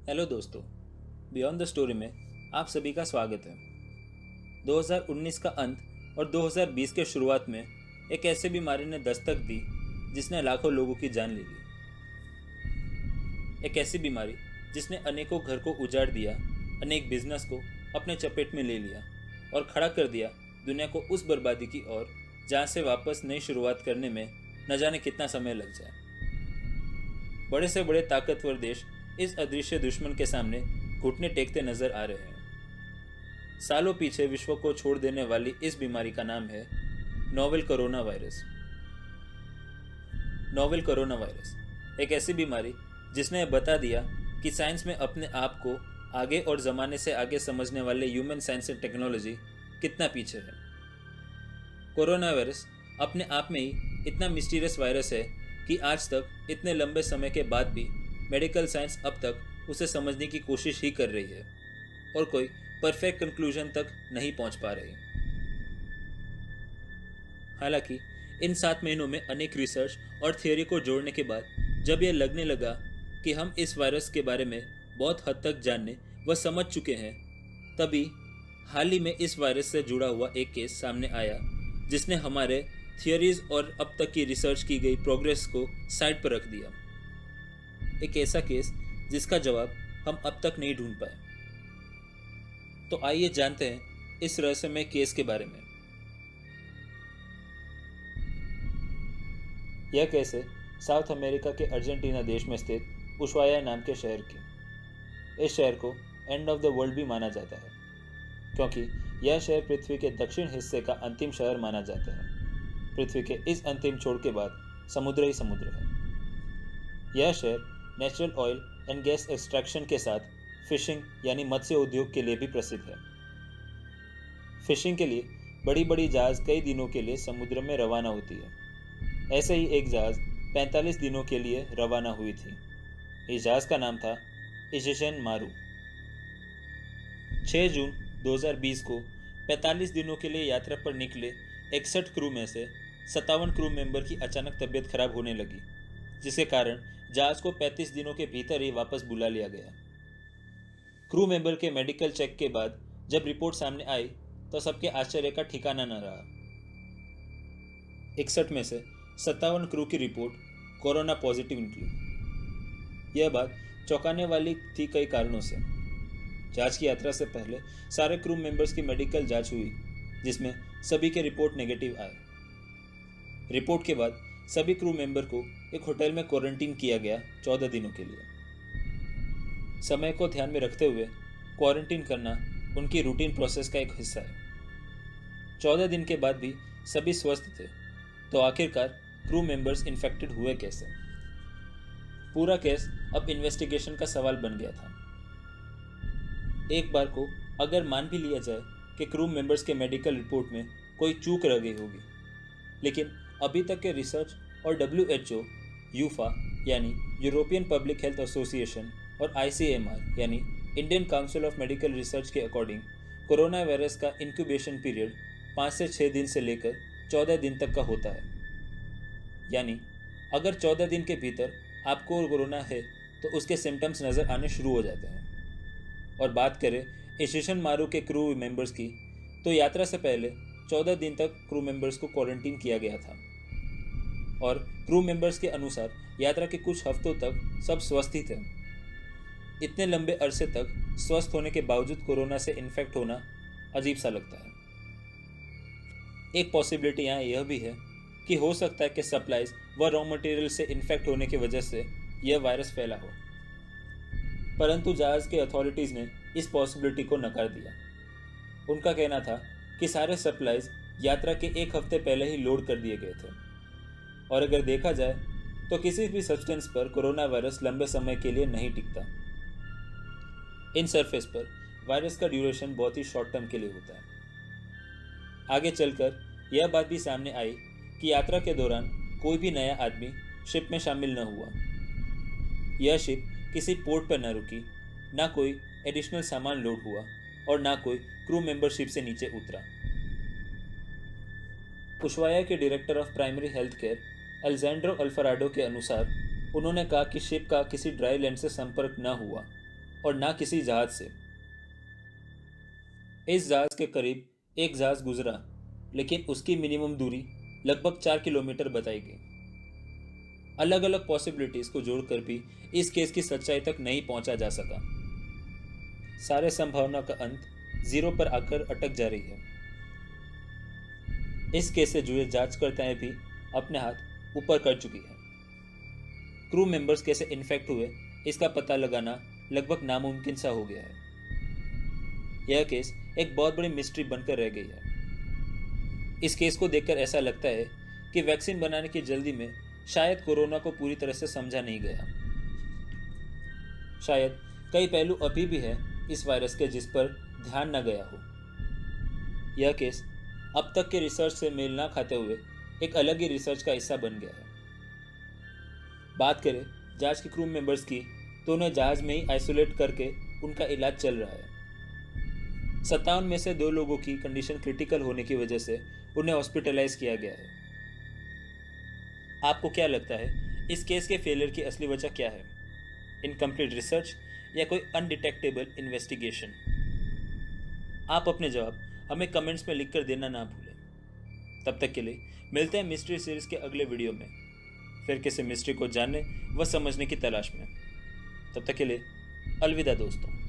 Hello दोस्तों, beyond the story में आप सभी का स्वागत है। 2019 का अंत और 2020 के शुरुआत में एक ऐसी बीमारी ने दस्तक दी जिसने लाखों लोगों की जान ले ली। एक ऐसी बीमारी जिसने अनेकों घर को उजाड़ दिया, अनेक बिजनेस को अपने चपेट में ले लिया और खड़ा कर दिया दुनिया को उस बर्बादी की ओर जहाँ से वापस नई शुरुआत करने में न जाने कितना समय लग जाए। बड़े से बड़े ताकतवर देश इस अदृश्य दुश्मन के सामने घुटने टेकते नजर आ रहे हैं। सालों पीछे विश्व को छोड़ देने वाली इस बीमारी का नाम है novel corona virus. Novel corona virus एक ऐसी बीमारी जिसने यह बता दिया कि साइंस में अपने आप को आगे और ज़माने से आगे समझने वाले ह्यूमन साइंस एंड टेक्नोलॉजी कितना पीछे है। कोरोना वायरस अपने आप में ही इतना मिस्टीरियस वायरस है कि आज तक इतने लंबे समय के बाद भी मेडिकल साइंस अब तक उसे समझने की कोशिश ही कर रही है और कोई परफेक्ट कंक्लूजन तक नहीं पहुंच पा रही। हालांकि इन 7 महीनों में अनेक रिसर्च और थियोरी को जोड़ने के बाद जब यह लगने लगा कि हम इस वायरस के बारे में बहुत हद तक जानने व समझ चुके हैं, तभी हाल ही में इस वायरस से जुड़ा हुआ एक केस सामने आया जिसने हमारे थियोरीज और अब तक की रिसर्च की गई प्रोग्रेस को साइड पर रख दिया। एक ऐसा केस जिसका जवाब हम अब तक नहीं ढूंढ पाए। तो आइए जानते हैं इस रहस्यमय केस के बारे में। यह केस है साउथ अमेरिका के अर्जेंटीना देश में स्थित उशुआया नाम के शहर की। इस शहर को एंड ऑफ द वर्ल्ड भी माना जाता है क्योंकि यह शहर पृथ्वी के दक्षिण हिस्से का अंतिम शहर माना जाता है। पृथ्वी के इस अंतिम छोर के बाद समुद्र ही समुद्र है। यह शहर natural oil and gas extraction के साथ फिशिंग यानी मत्स्य उद्योग के लिए भी प्रसिद्ध है। फिशिंग के लिए बड़ी बड़ी जहाज कई दिनों के लिए समुद्र में रवाना होती है। ऐसे ही एक जहाज 45 दिनों के लिए रवाना हुई थी। इस जहाज का नाम था इशिशन मारू। 6 जून 2020 को 45 दिनों के लिए यात्रा पर निकले 61 क्रू में से 57 क्रू मेंबर की अचानक तबीयत खराब होने लगी, जिसके कारण जहाज को 35 दिनों के भीतर ही वापस बुला लिया गया। क्रू मेंबर के मेडिकल चेक के बाद जब रिपोर्ट सामने आई तो सबके आश्चर्य का ठिकाना न रहा। 61 में से 57 क्रू की रिपोर्ट कोरोना पॉजिटिव निकली। यह बात चौंकाने वाली थी कई कारणों से। जहाज की यात्रा से पहले सारे क्रू मेंबर्स की मेडिकल जांच हुई, जिसमें सभी के रिपोर्ट नेगेटिव आए। रिपोर्ट के बाद सभी क्रू मेंबर को एक होटल में क्वारंटीन किया गया 14 दिनों के लिए। समय को ध्यान में रखते हुए क्वारंटीन करना उनकी रूटीन प्रोसेस का एक हिस्सा है। 14 दिन के बाद भी सभी स्वस्थ थे, तो आखिरकार क्रू मेंबर्स इन्फेक्टेड हुए कैसे? पूरा केस अब इन्वेस्टिगेशन का सवाल बन गया था। एक बार को अगर मान भी लिया जाए कि क्रू मेंबर्स के मेडिकल रिपोर्ट में कोई चूक रह गई होगी, लेकिन अभी तक के रिसर्च और WHO, यूफा यानी यूरोपियन पब्लिक हेल्थ एसोसिएशन और ICMR यानी Indian council of medical research के अकॉर्डिंग कोरोना वायरस का इंक्यूबेशन पीरियड 5 से 6 दिन से लेकर 14 दिन तक का होता है। यानी अगर 14 दिन के भीतर आपको कोरोना है तो उसके सिम्टम्स नज़र आने शुरू हो जाते हैं। और बात करें इशिशन मारू के क्रू मेंबर्स की, तो यात्रा से पहले 14 दिन तक क्रू मेंबर्स को क्वारंटीन किया गया था और क्रू मेंबर्स के अनुसार यात्रा के कुछ हफ्तों तक सब स्वस्थ ही थे। इतने लंबे अरसे तक स्वस्थ होने के बावजूद कोरोना से इन्फेक्ट होना अजीब सा लगता है। एक पॉसिबिलिटी यहाँ यह भी है कि हो सकता है कि सप्लाईज व रॉ मटेरियल से इन्फेक्ट होने की वजह से यह वायरस फैला हो, परंतु जहाज के अथॉरिटीज़ ने इस पॉसिबिलिटी को नकार दिया। उनका कहना था कि सारे सप्लाईज यात्रा के एक हफ्ते पहले ही लोड कर दिए गए थे और अगर देखा जाए तो किसी भी सब्सटेंस पर कोरोना वायरस लंबे समय के लिए नहीं टिकता। इन सरफेस पर वायरस का ड्यूरेशन बहुत ही शॉर्ट टर्म के लिए होता है। आगे चलकर यह बात भी सामने आई कि यात्रा के दौरान कोई भी नया आदमी शिप में शामिल न हुआ। यह शिप किसी पोर्ट पर न रुकी, ना कोई एडिशनल सामान लोड हुआ और ना कोई क्रू मेंबरशिप से नीचे उतरा। उशुआया के director of primary health care Alejandro Alvarado के अनुसार उन्होंने कहा कि शिप का किसी ड्राई लैंड से संपर्क न हुआ और ना किसी जहाज से। इस जहाज के करीब एक जहाज गुजरा, लेकिन उसकी मिनिमम दूरी लगभग 4 किलोमीटर बताई गई। अलग अलग पॉसिबिलिटीज को जोड़कर भी इस केस की सच्चाई तक नहीं पहुंचा जा सका। सारे संभावना का अंत जीरो पर आकर अटक जा रही है। इस केस से जुड़े जांचकर्ताएं भी अपने हाथ ऊपर कर चुकी है। क्रू मेंबर्स कैसे इन्फेक्ट हुए इसका पता लगाना लगभग नामुमकिन सा हो गया है। यह केस एक बहुत बड़ी मिस्ट्री बनकर रह गई है। इस केस को देखकर ऐसा लगता है कि वैक्सीन बनाने की जल्दी में शायद कोरोना को पूरी तरह से समझा नहीं गया। शायद कई पहलू अभी भी है इस वायरस के जिस पर ध्यान न गया हो। यह केस अब तक के रिसर्च से मेल ना खाते हुए एक अलग ही रिसर्च का हिस्सा बन गया है। बात करें जहाज के क्रू मेंबर्स की, तो उन्हें जहाज में ही आइसोलेट करके उनका इलाज चल रहा है। 57 में से 2 लोगों की कंडीशन क्रिटिकल होने की वजह से उन्हें हॉस्पिटलाइज किया गया है। आपको क्या लगता है इस केस के फेलियर की असली वजह क्या है? इनकम्प्लीट रिसर्च या कोई अनडिटेक्टेबल इन्वेस्टिगेशन? आप अपने जवाब हमें कमेंट्स में लिखकर देना ना भूलें। तब तक के लिए मिलते हैं मिस्ट्री सीरीज के अगले वीडियो में, फिर किसी मिस्ट्री को जानने व समझने की तलाश में। तब तक के लिए अलविदा दोस्तों।